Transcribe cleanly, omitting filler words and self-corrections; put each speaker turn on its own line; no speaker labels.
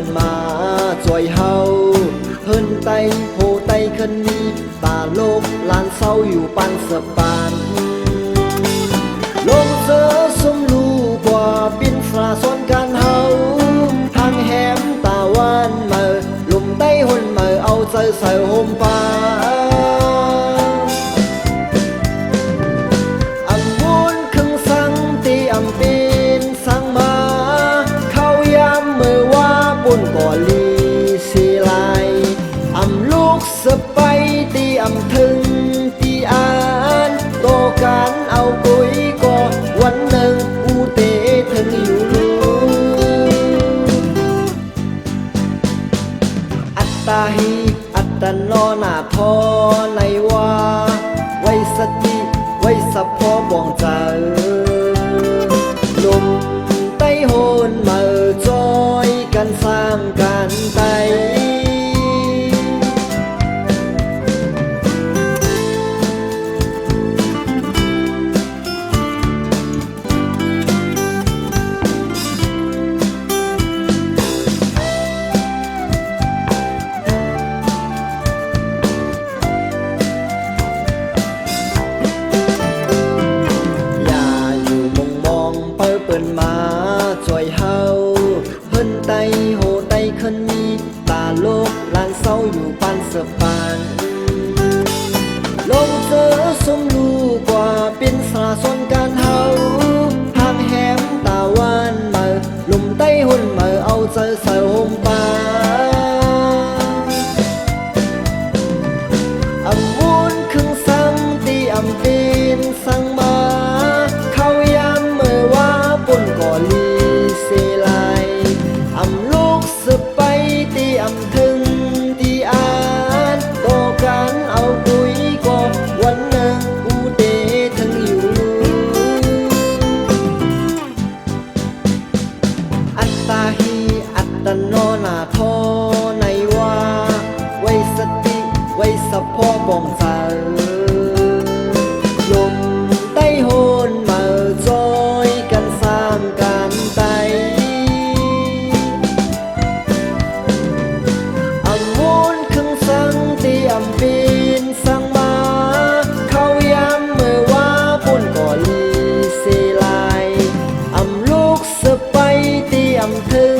นมาจ่วยเฮาเฮินไตโหไตคันนี้ตาโลกลานเศร้าอยู่ปันสะปานลงเจอสมรู้กว่าปินสาซ้อนการเฮาทางแหมตาวันเมื่อลมไต้หนเมื่อเอาใจใส่ห่มป่าอันมุนคึงสังตีอันปีนสังมาเข้ายามเมื่อว่าปุ่นก่อลีสีลายอำลูกสะไปตีอำถึงตีอ่านโตกันเอากุยก็วันหนึ่งอูเตถึงอยู่รู้อัตตาหิอัตตโนนาทอในว่าไว้สติไว้สัพพอบองใจลมไต้โหนเมื่อจอยกันสร้างกันไตเปิ้นมาจ่วยเฮาเฮินไตโหไตคันนี้ตาโลกลานเศร้าอยู่ปันสะปานลงเจอสมรู้กว่าเป็นสาซ้อนการเฮาทางแหมตาวันเมื่อลมไต้หนเมื่อเอาใจใส่ห่มป่าอำมุนคึงสังตีอำปีนสังมาเข้ายามเมื่อว่าปุ่นก่อลีเสลายอำลูกสะไปตีอำถึงตีอ่านโตกันเอากุยก็วันหนึ่งอูเตถึงอยู่อัตตาหิอัตตโนนาทอในว่าไว้สติไว้สัพพอบองใจลมไต้โหนเมื่อจอยกันสร้างกันไตอำมุนคึงสังตีอำปีนสังมาเข้ายามเมื่อว่าปุ่นก่อลีเสลายอำลูกสะไปตีอำถึง